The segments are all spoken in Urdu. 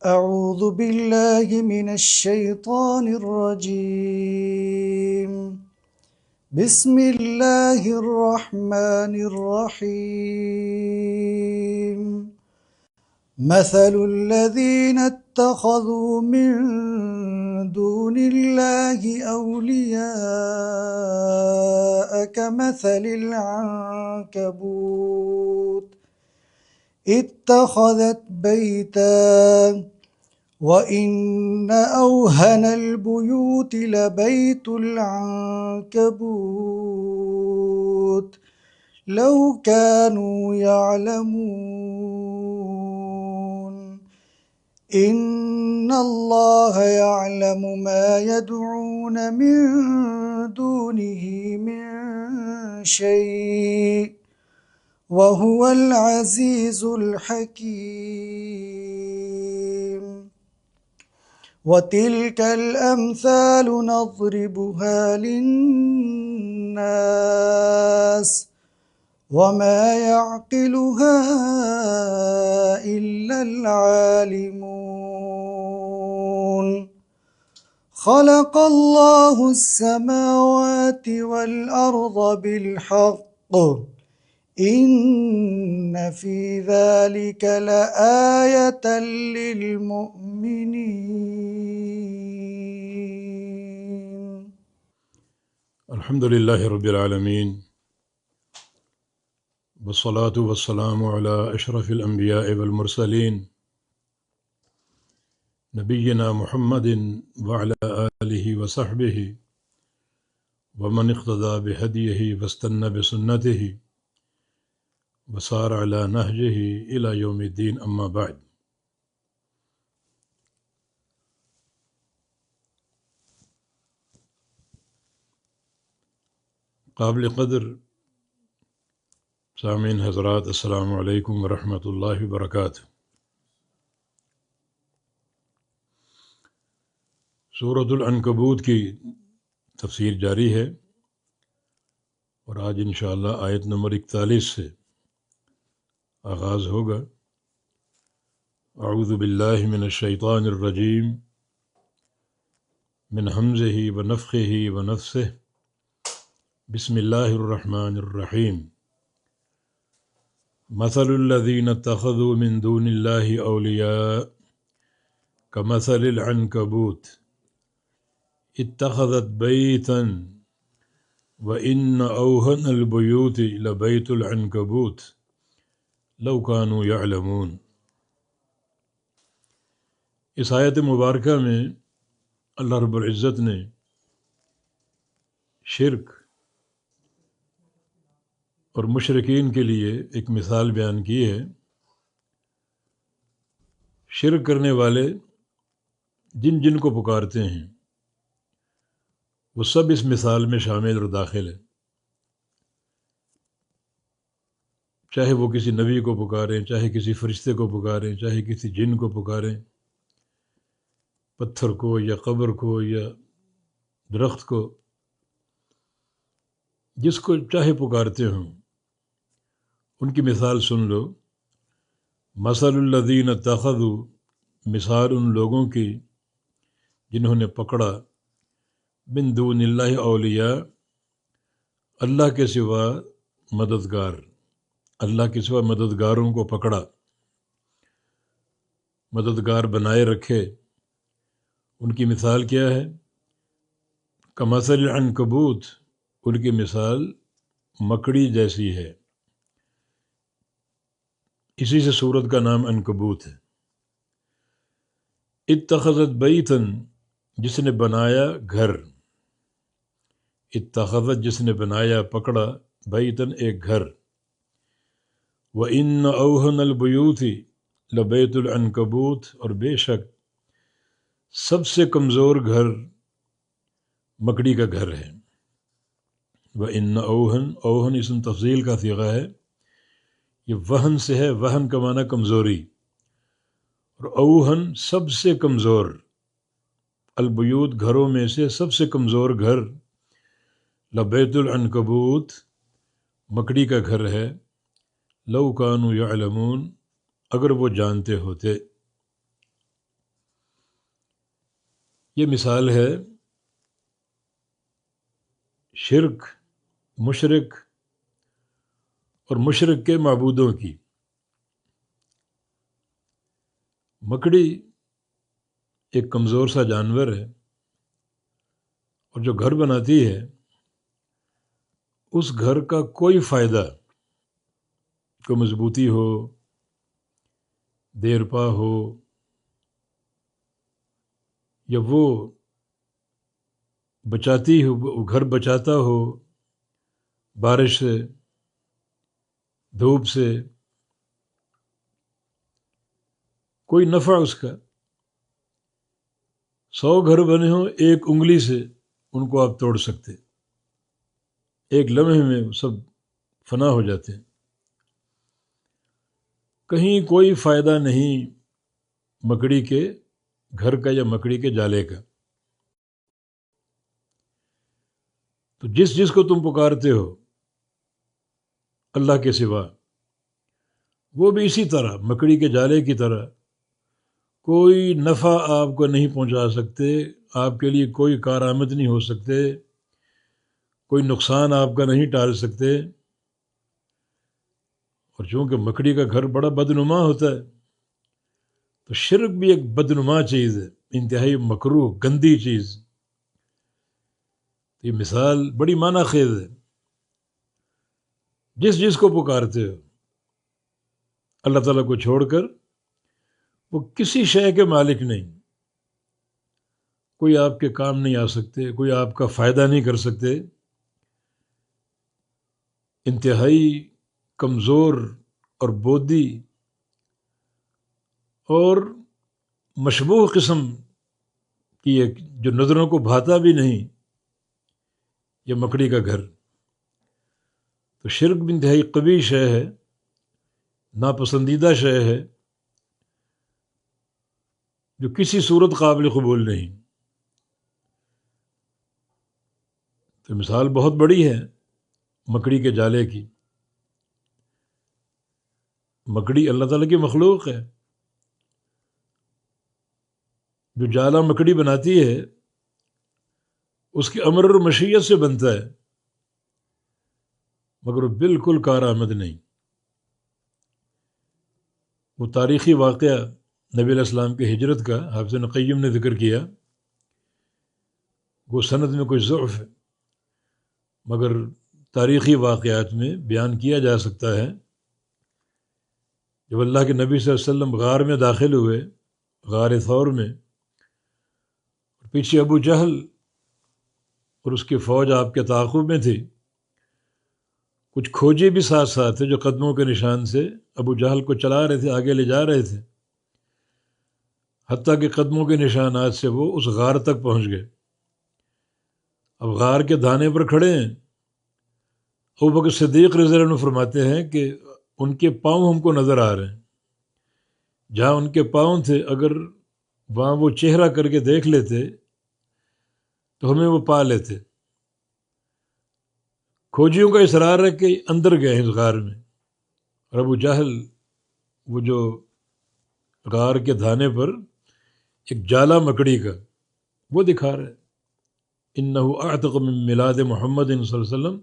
أعوذ بالله من الشيطان الرجيم. بسم الله الرحمن الرحيم. مثل الذين اتخذوا من دون الله أولياء كمثل العنكبوت اتخذت بيتا وإن أوهن البيوت لبيت العنكبوت لو كانوا يعلمون إن الله يعلم ما يدعون من دونه من شيء وهو العزيز الحكيم. وتلك الأمثال نضربها للناس وما يعقلها إلا العالمون. خلق الله السماوات والأرض بالحق إن في ذلك لآية للمؤمنين. الحمد لله رب العالمين والصلاة والسلام على أشرف الأنبياء والمرسلين نبينا محمد وعلى آله وصحبه ومن اقتدى بهديه واستنى بسنته وسار على نهجه إلى يوم الدين أما بعد. قابل قدر سامعین حضرات، السلام علیکم ورحمۃ اللہ وبرکاتہ۔ سورۃ العنکبوت کی تفسیر جاری ہے اور آج انشاءاللہ آیت نمبر 41 سے آغاز ہوگا۔ اعوذ باللہ من الشیطان الرجیم من حمزہ ونفخہ ونفثہ بسم اللہ الرحمن الرحیم۔ مثل الذین اتخذوا من دون اللہ اولیاء کمثل العنکبوت اتخذت بیتا وإن أوهن البیوت لبیت العنکبوت لو كانوا يعلمون۔ اس آیت مبارکہ میں اللہ رب العزت نے شرک اور مشرکین کے لیے ایک مثال بیان کی ہے۔ شرک کرنے والے جن جن کو پکارتے ہیں وہ سب اس مثال میں شامل اور داخل ہے، چاہے وہ کسی نبی کو پکاریں، چاہے کسی فرشتے کو پکاریں، چاہے کسی جن کو پکاریں، پتھر کو یا قبر کو یا درخت کو، جس کو چاہے پکارتے ہوں ان کی مثال سن لو۔ مثل الذین اتخذوا، مثال ان لوگوں کی جنہوں نے پکڑا من دون اللہ اولیاء، اللہ کے سوا مددگار، اللہ کے سوا مددگاروں کو پکڑا، مددگار بنائے رکھے۔ ان کی مثال کیا ہے؟ کمثل العنکبوت، ان کی مثال مکڑی جیسی ہے۔ اسی سے سورت کا نام عنکبوت ہے۔ اتخذت بیتاً، جس نے بنایا گھر، اتخذت جس نے بنایا پکڑا، بیتاً ایک گھر، وَإِنَّ أَوْهَنَ الْبُيُوتِ لَبَيْتُ الْعَنْكَبُوتِ، اور بے شک سب سے کمزور گھر مکڑی کا گھر ہے۔ وَإِنَّ أَوْهَنَ، اوہن اسم تفضیل کا صیغہ ہے، یہ وہن سے ہے، وہن کا معنی کمزوری، اور اوہن سب سے کمزور، البیوت گھروں میں سے سب سے کمزور گھر، لبیت العنکبوت مکڑی کا گھر ہے، لو کانوا یعلمون اگر وہ جانتے ہوتے۔ یہ مثال ہے شرک، مشرک اور مشرک کے معبودوں کی۔ مکڑی ایک کمزور سا جانور ہے، اور جو گھر بناتی ہے اس گھر کا کوئی فائدہ، کوئی مضبوطی ہو، دیر پا ہو، یا وہ بچاتی ہو، وہ گھر بچاتا ہو بارش سے، دھوپ سے، کوئی نفع اس کا، 100 گھر بنے ہوں ایک انگلی سے ان کو آپ توڑ سکتے، ایک لمحے میں وہ سب فنا ہو جاتے ہیں۔ کہیں کوئی فائدہ نہیں مکڑی کے گھر کا یا مکڑی کے جالے کا۔ تو جس جس کو تم پکارتے ہو اللہ کے سوا، وہ بھی اسی طرح مکڑی کے جالے کی طرح کوئی نفع آپ کو نہیں پہنچا سکتے، آپ کے لیے کوئی کارآمد نہیں ہو سکتے، کوئی نقصان آپ کا نہیں ٹال سکتے۔ اور چونکہ مکڑی کا گھر بڑا بدنما ہوتا ہے، تو شرک بھی ایک بدنما چیز ہے، انتہائی مکروہ گندی چیز۔ یہ مثال بڑی معنی خیز ہے۔ جس جس کو پکارتے ہو اللہ تعالیٰ کو چھوڑ کر، وہ کسی شے کے مالک نہیں، کوئی آپ کے کام نہیں آ سکتے، کوئی آپ کا فائدہ نہیں کر سکتے، انتہائی کمزور اور بودی اور مشبوہ قسم کی ایک، جو نظروں کو بھاتا بھی نہیں، یہ مکڑی کا گھر۔ تو شرک بھی انتہائی قبیح شے ہے، ناپسندیدہ شے ہے، جو کسی صورت قابل قبول نہیں۔ تو مثال بہت بڑی ہے مکڑی کے جالے کی۔ مکڑی اللہ تعالیٰ کی مخلوق ہے، جو جالا مکڑی بناتی ہے اس کی امر اور مشیت سے بنتا ہے، مگر وہ بالکل کارآمد نہیں۔ وہ تاریخی واقعہ نبی علیہ السلام کی ہجرت کا حافظ ابن قیم نے ذکر کیا، وہ سند میں کوئی ضعف ہے، مگر تاریخی واقعات میں بیان کیا جا سکتا ہے۔ جب اللہ کے نبی صلی اللہ علیہ وسلم غار میں داخل ہوئے، غار ثور میں، پیچھے ابو جہل اور اس کی فوج آپ کے تعاقب میں تھی، کچھ کھوجے بھی ساتھ ساتھ تھے جو قدموں کے نشان سے ابو جہل کو چلا رہے تھے، آگے لے جا رہے تھے، حتیٰ کہ قدموں کے نشانات سے وہ اس غار تک پہنچ گئے۔ اب غار کے دھانے پر کھڑے ہیں، ابوبکر صدیق رضی اللہ عنہ فرماتے ہیں کہ ان کے پاؤں ہم کو نظر آ رہے ہیں، جہاں ان کے پاؤں تھے اگر وہاں وہ چہرہ کر کے دیکھ لیتے تو ہمیں وہ پا لیتے۔ کھوجیوں کا اصرار ہے کہ اندر گئے اس غار میں، اور ابو جہل وہ جو غار کے دھانے پر ایک جالا مکڑی کا وہ دکھا رہے، انہ اعتق من میلاد محمد صلی اللہ علیہ وسلم،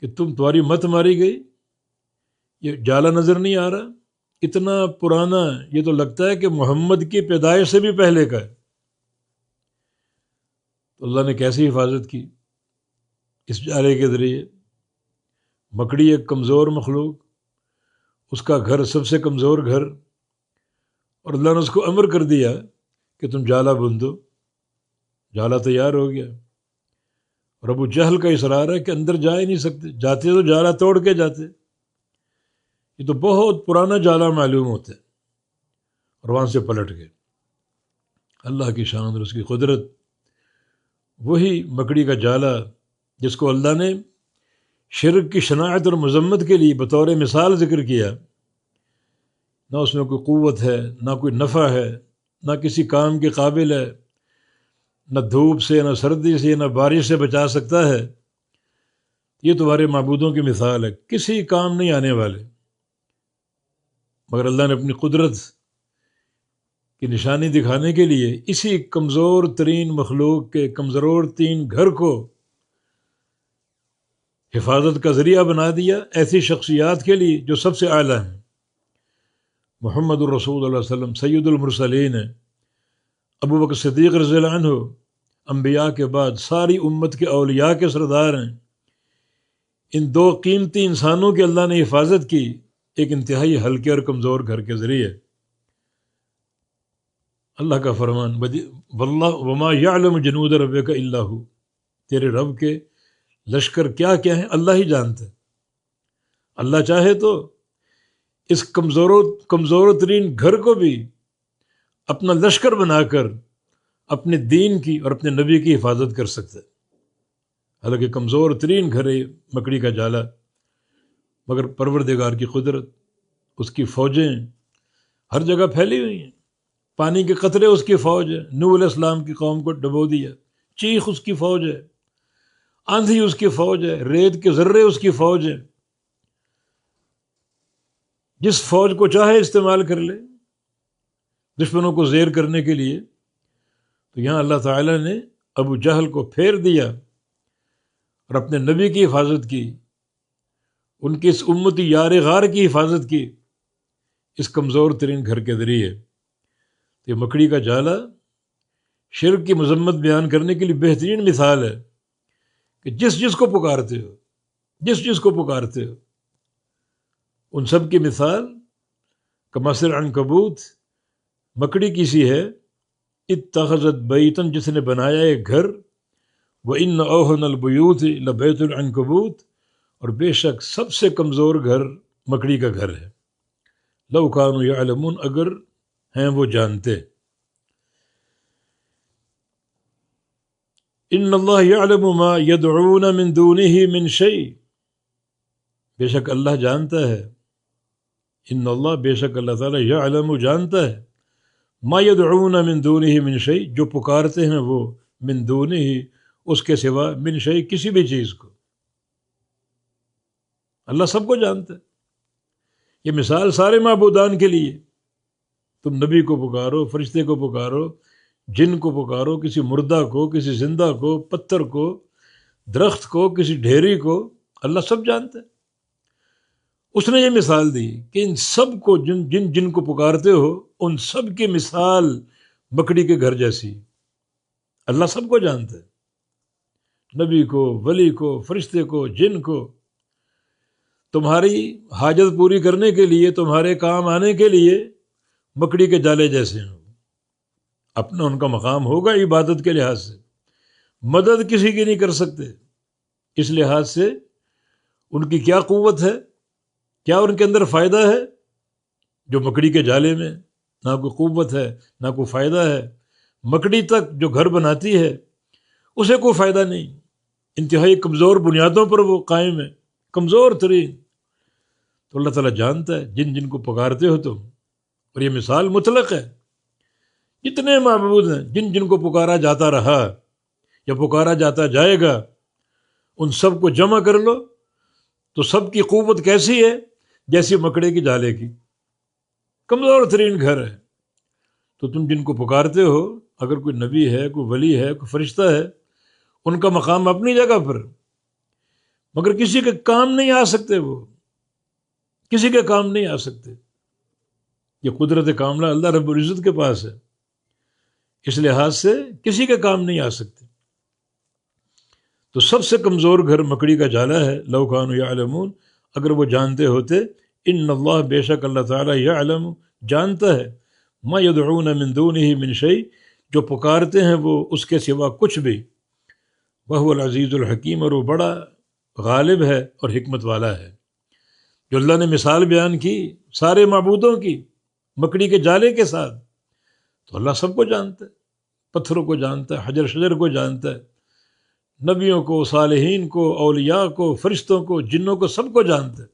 کہ تمہاری مت ماری گئی، یہ جالا نظر نہیں آ رہا، اتنا پرانا، یہ تو لگتا ہے کہ محمد کی پیدائش سے بھی پہلے کا ہے۔ تو اللہ نے کیسی حفاظت کی اس جالے کے ذریعے۔ مکڑی ایک کمزور مخلوق، اس کا گھر سب سے کمزور گھر، اور اللہ نے اس کو امر کر دیا کہ تم جالا بندو، جالا تیار ہو گیا۔ اور ابو جہل کا اصرار ہے کہ اندر جا ہی نہیں سکتے، جاتے تو جالا توڑ کے جاتے، یہ تو بہت پرانا جالا معلوم ہوتا ہے، اور وہاں سے پلٹ گئے۔ اللہ کی شان اور اس کی قدرت، وہی مکڑی کا جالا جس کو اللہ نے شرک کی شناعت اور مذمت کے لیے بطور مثال ذکر کیا، نہ اس میں کوئی قوت ہے، نہ کوئی نفع ہے، نہ کسی کام کے قابل ہے، نہ دھوپ سے، نہ سردی سے، نہ بارش سے بچا سکتا ہے، یہ تمہارے معبودوں کی مثال ہے، کسی کام نہیں آنے والے، مگر اللہ نے اپنی قدرت کی نشانی دکھانے کے لیے اسی کمزور ترین مخلوق کے کمزور ترین گھر کو حفاظت کا ذریعہ بنا دیا ایسی شخصیات کے لیے جو سب سے اعلیٰ ہیں۔ محمد الرسول اللہ علیہ وسلم سید المرسلین ہیں، ابو بکر صدیق رضی اللہ عنہ انبیاء کے بعد ساری امت کے اولیاء کے سردار ہیں۔ ان دو قیمتی انسانوں کی اللہ نے حفاظت کی ایک انتہائی ہلکے اور کمزور گھر کے ذریعے۔ اللہ کا فرمان واللہ وما یعلم جنود ربک الا ہو، تیرے رب کے لشکر کیا کیا ہیں اللہ ہی جانتا ہے۔ اللہ چاہے تو اس کمزور ترین گھر کو بھی اپنا لشکر بنا کر اپنے دین کی اور اپنے نبی کی حفاظت کر سکتا ہے۔ حالانکہ کمزور ترین گھر ہے مکڑی کا جالا، مگر پروردگار کی قدرت، اس کی فوجیں ہر جگہ پھیلی ہوئی ہیں۔ پانی کے قطرے اس کی فوج ہے، نوح علیہ السلام کی قوم کو ڈبو دیا، چیخ اس کی فوج ہے، آندھی اس کی فوج ہے، ریت کے ذرے اس کی فوج ہے۔ جس فوج کو چاہے استعمال کر لے دشمنوں کو زیر کرنے کے لیے۔ تو یہاں اللہ تعالیٰ نے ابو جہل کو پھیر دیا اور اپنے نبی کی حفاظت کی، ان کی اس امتی یار غار کی حفاظت کی اس کمزور ترین گھر کے ذریعے۔ یہ مکڑی کا جالا شرک کی مذمت بیان کرنے کے لیے بہترین مثال ہے کہ جس کو پکارتے ہو، جس کو پکارتے ہو، ان سب کی مثال کمثل عنکبوت، مکڑی کی سی ہے، اتخذت بیتن، جس نے بنایا ایک گھر، وَإِنَّ أَوْهَنَ الْبُيُوتِ لَبَيْتُ الْعَنْكَبُوتِ، اور بے شک سب سے کمزور گھر مکڑی کا گھر ہے۔ لَوْ كَانُوا يَعْلَمُونَ، اگر ہیں وہ جانتے۔ إِنَّ اللَّهَ يَعْلَمُ مَا يَدْعُونَ مِن دُونِهِ مِن شَيْءٍ، بے شک اللہ جانتا ہے، ان اللہ، بے شک اللہ تعالیٰ، یعلم، جانتا ہے، ما یدعون من دونہ من شیء، جو پکارتے ہیں وہ من دونہ، اس کے سوا، من شیء، کسی بھی چیز کو۔ اللہ سب کو جانتا ہے۔ یہ مثال سارے معبودان کے لیے، تم نبی کو پکارو، فرشتے کو پکارو، جن کو پکارو، کسی مردہ کو، کسی زندہ کو، پتھر کو، درخت کو، کسی ڈھیری کو، اللہ سب جانتا ہے۔ اس نے یہ مثال دی کہ ان سب کو جن کو پکارتے ہو، ان سب کی مثال مکڑی کے گھر جیسی۔ اللہ سب کو جانتا ہے، نبی کو، ولی کو، فرشتے کو، جن کو۔ تمہاری حاجت پوری کرنے کے لیے، تمہارے کام آنے کے لیے مکڑی کے جالے جیسے ہیں۔ اپنا ان کا مقام ہوگا عبادت کے لحاظ سے، مدد کسی کی نہیں کر سکتے۔ اس لحاظ سے ان کی کیا قوت ہے، کیا ان کے اندر فائدہ ہے؟ جو مکڑی کے جالے میں نہ کوئی قوت ہے، نہ کوئی فائدہ ہے۔ مکڑی تک جو گھر بناتی ہے اسے کوئی فائدہ نہیں، انتہائی کمزور بنیادوں پر وہ قائم ہے، کمزور ترین۔ تو اللہ تعالیٰ جانتا ہے جن کو پکارتے ہو تم، اور یہ مثال مطلق ہے۔ جتنے معبود ہیں، جن کو پکارا جاتا رہا یا پکارا جاتا جائے گا، ان سب کو جمع کر لو تو سب کی قوت کیسی ہے؟ جیسی مکڑے کی جالے کی، کمزور ترین گھر ہے۔ تو تم جن کو پکارتے ہو، اگر کوئی نبی ہے، کوئی ولی ہے، کوئی فرشتہ ہے، ان کا مقام اپنی جگہ پر، مگر کسی کے کام نہیں آ سکتے، وہ کسی کے کام نہیں آ سکتے۔ یہ قدرت کاملہ اللہ رب العزت کے پاس ہے، اس لحاظ سے کسی کے کام نہیں آ سکتے۔ تو سب سے کمزور گھر مکڑی کا جالا ہے۔ لو کانوا یعلمون، اگر وہ جانتے ہوتے، ان اللہ، بے شک اللہ تعالیٰ، یعلم، جانتا ہے، ما یدعون من دونہ من شیء، جو پکارتے ہیں وہ اس کے سوا کچھ بھی، وہو العزیز الحکیم، اور وہ بڑا غالب ہے اور حکمت والا ہے۔ جو اللہ نے مثال بیان کی سارے معبودوں کی مکڑی کے جالے کے ساتھ، تو اللہ سب کو جانتا ہے، پتھروں کو جانتا ہے، حجر شجر کو جانتا ہے، نبیوں کو، صالحین کو، اولیاء کو، فرشتوں کو، جنوں کو، سب کو جانتا ہے۔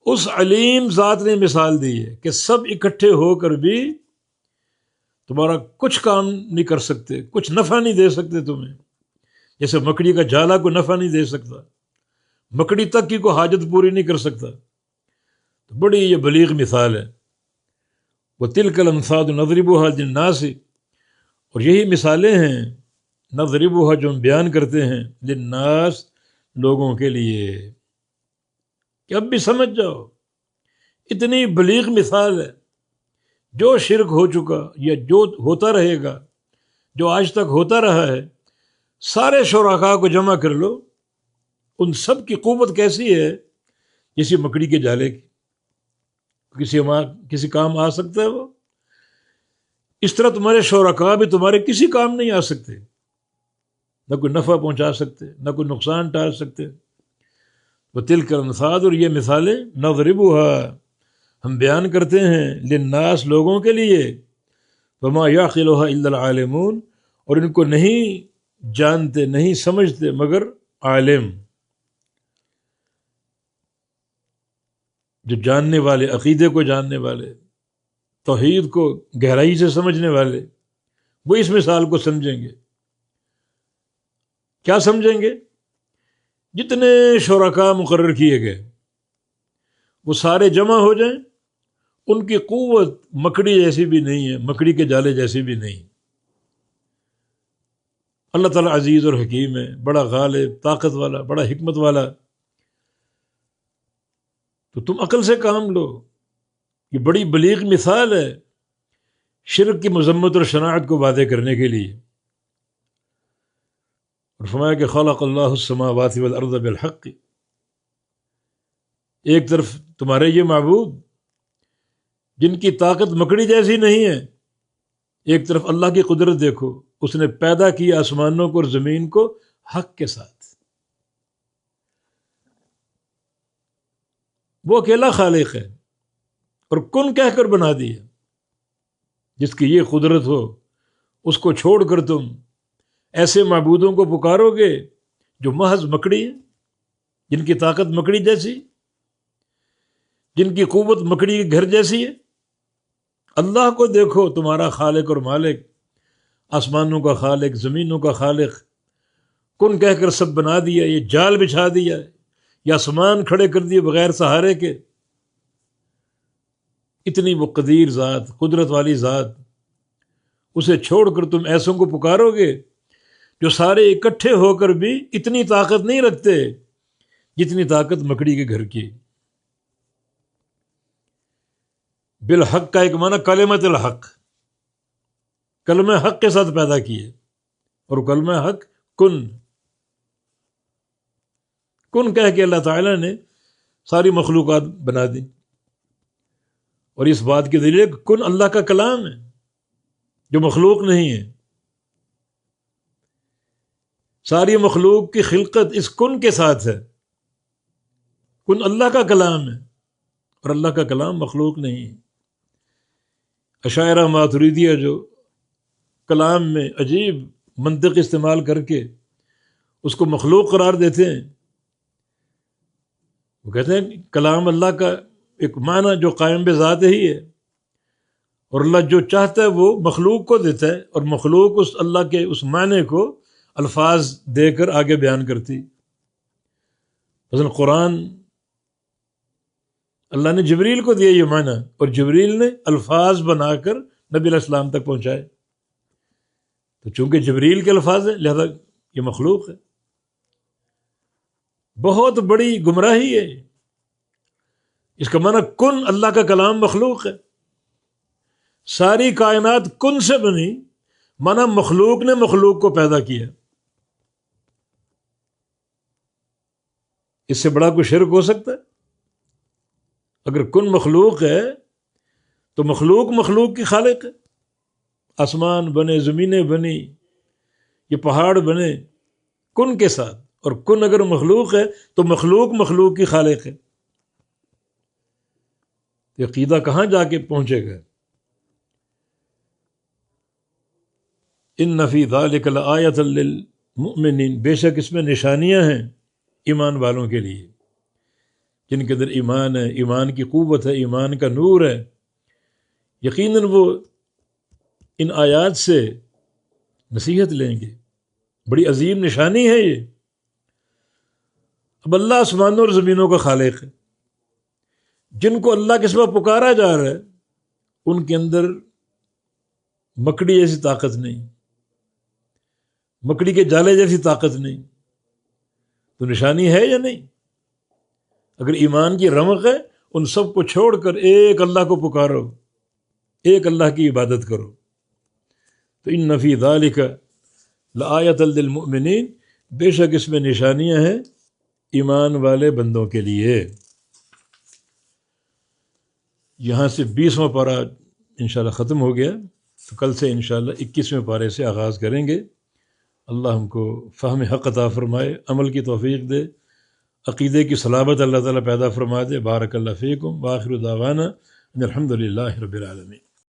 اس علیم ذات نے مثال دی ہے کہ سب اکٹھے ہو کر بھی تمہارا کچھ کام نہیں کر سکتے، کچھ نفع نہیں دے سکتے تمہیں، جیسے مکڑی کا جالا کو نفع نہیں دے سکتا، مکڑی تک کی کوئی حاجت پوری نہیں کر سکتا۔ تو بڑی یہ بلیغ مثال ہے۔ وَتِلْكَ الْأَمْثَالُ نَضْرِبُهَا لِلنَّاسِ، اور یہی مثالیں ہیں نضربها جو ہم بیان کرتے ہیں للناس لوگوں کے لیے، کہ اب بھی سمجھ جاؤ، اتنی بلیغ مثال ہے۔ جو شرک ہو چکا یا جو ہوتا رہے گا، جو آج تک ہوتا رہا ہے، سارے شرکاء کو جمع کر لو، ان سب کی قوت کیسی ہے؟ جیسی مکڑی کے جالے کی، کسی کام آ سکتا ہے وہ؟ اس طرح تمہارے شرکاء بھی تمہارے کسی کام نہیں آ سکتے، نہ کوئی نفع پہنچا سکتے، نہ کوئی نقصان ٹال سکتے۔ وَتِلْكَ الْأَمْثَالُ، اور یہ مثالیں نضربها ہم بیان کرتے ہیں للناس لوگوں کے لیے، وَمَا يَعْقِلُهَا إِلَّا الْعَالِمُونَ، اور ان کو نہیں جانتے، نہیں سمجھتے مگر عالم، جو جاننے والے، عقیدے کو جاننے والے، توحید کو گہرائی سے سمجھنے والے، وہ اس مثال کو سمجھیں گے۔ کیا سمجھیں گے؟ جتنے شرکاء مقرر کیے گئے وہ سارے جمع ہو جائیں، ان کی قوت مکڑی جیسی بھی نہیں ہے، مکڑی کے جالے جیسی بھی نہیں۔ اللہ تعالیٰ عزیز اور حکیم ہے، بڑا غالب، طاقت والا، بڑا حکمت والا۔ تو تم عقل سے کام لو، یہ بڑی بلیغ مثال ہے شرک کی مذمت اور شناعت کو واضح کرنے کے لیے۔ اور فرمایا کہ خلق اللہ السماوات والارض بالحق، ایک طرف تمہارے یہ معبود جن کی طاقت مکڑی جیسی نہیں ہے، ایک طرف اللہ کی قدرت دیکھو، اس نے پیدا کیا آسمانوں کو اور زمین کو حق کے ساتھ۔ وہ اکیلا خالق ہے، اور کن کہہ کر بنا دیا۔ جس کی یہ قدرت ہو، اس کو چھوڑ کر تم ایسے معبودوں کو پکارو گے جو محض مکڑی ہے، جن کی طاقت مکڑی جیسی، جن کی قوت مکڑی کے گھر جیسی ہے۔ اللہ کو دیکھو، تمہارا خالق اور مالک، آسمانوں کا خالق، زمینوں کا خالق، کن کہہ کر سب بنا دیا، یہ جال بچھا دیا، یا آسمان کھڑے کر دیے بغیر سہارے کے۔ اتنی وہ قدیر ذات، قدرت والی ذات، اسے چھوڑ کر تم ایسوں کو پکارو گے جو سارے اکٹھے ہو کر بھی اتنی طاقت نہیں رکھتے جتنی طاقت مکڑی کے گھر کی۔ بالحق کا ایک معنی کلمت الحق، کلمہ حق کے ساتھ پیدا کیے، اور کلمہ حق کن کہہ کے اللہ تعالیٰ نے ساری مخلوقات بنا دی۔ اور اس بات کی دلیل ہے کہ کن اللہ کا کلام ہے جو مخلوق نہیں ہے۔ ساری مخلوق کی خلقت اس کن کے ساتھ ہے۔ کن اللہ کا کلام ہے، اور اللہ کا کلام مخلوق نہیں ہے۔ اشاعرہ ماتریدیہ جو کلام میں عجیب منطق استعمال کر کے اس کو مخلوق قرار دیتے ہیں، وہ کہتے ہیں کلام اللہ کا ایک معنی جو قائم بذات ہی ہے، اور اللہ جو چاہتا ہے وہ مخلوق کو دیتا ہے، اور مخلوق اس اللہ کے اس معنی کو الفاظ دے کر آگے بیان کرتی۔ مثلا قرآن اللہ نے جبریل کو دیا یہ معنی، اور جبریل نے الفاظ بنا کر نبی علیہ السلام تک پہنچائے۔ تو چونکہ جبریل کے الفاظ ہیں لہذا یہ مخلوق ہے۔ بہت بڑی گمراہی ہے اس کا معنی کن اللہ کا کلام مخلوق ہے۔ ساری کائنات کن سے بنی، معنی مخلوق نے مخلوق کو پیدا کیا۔ اس سے بڑا کوئی شرک ہو سکتا ہے؟ اگر کن مخلوق ہے تو مخلوق کی خالق ہے۔ آسمان بنے، زمینیں بنی، یہ پہاڑ بنے کن کے ساتھ، اور کن اگر مخلوق ہے تو مخلوق کی خالق ہے۔ یہ عقیدہ کہاں جا کے پہنچے گا؟ ان فی ذلک لآیۃ للمؤمنین، بے شک اس میں نشانیاں ہیں ایمان والوں کے لیے، جن کے اندر ایمان ہے، ایمان کی قوت ہے، ایمان کا نور ہے۔ یقیناً وہ ان آیات سے نصیحت لیں گے۔ بڑی عظیم نشانی ہے یہ۔ اب اللہ آسمانوں اور زمینوں کا خالق ہے، جن کو اللہ کے سوا پکارا جا رہا ہے ان کے اندر مکڑی جیسی طاقت نہیں، مکڑی کے جالے جیسی طاقت نہیں، تو نشانی ہے یا نہیں؟ اگر ایمان کی رمق ہے، ان سب کو چھوڑ کر ایک اللہ کو پکارو، ایک اللہ کی عبادت کرو. تو ان فی ذالک لآیۃ للمؤمنین، بے شک اس میں نشانیاں ہیں ایمان والے بندوں کے لیے. یہاں سے 20واں پارہ انشاءاللہ ختم ہو گیا، تو کل سے انشاءاللہ 21ویں پارے سے آغاز کریں گے. اللہ ہم کو فہم حق عطا فرمائے، عمل کی توفیق دے، عقیدے کی صلابت اللہ تعالیٰ پیدا فرما دے. بارک اللہ فیکم، وآخر دعوانا ان الحمد للہ رب العالمین.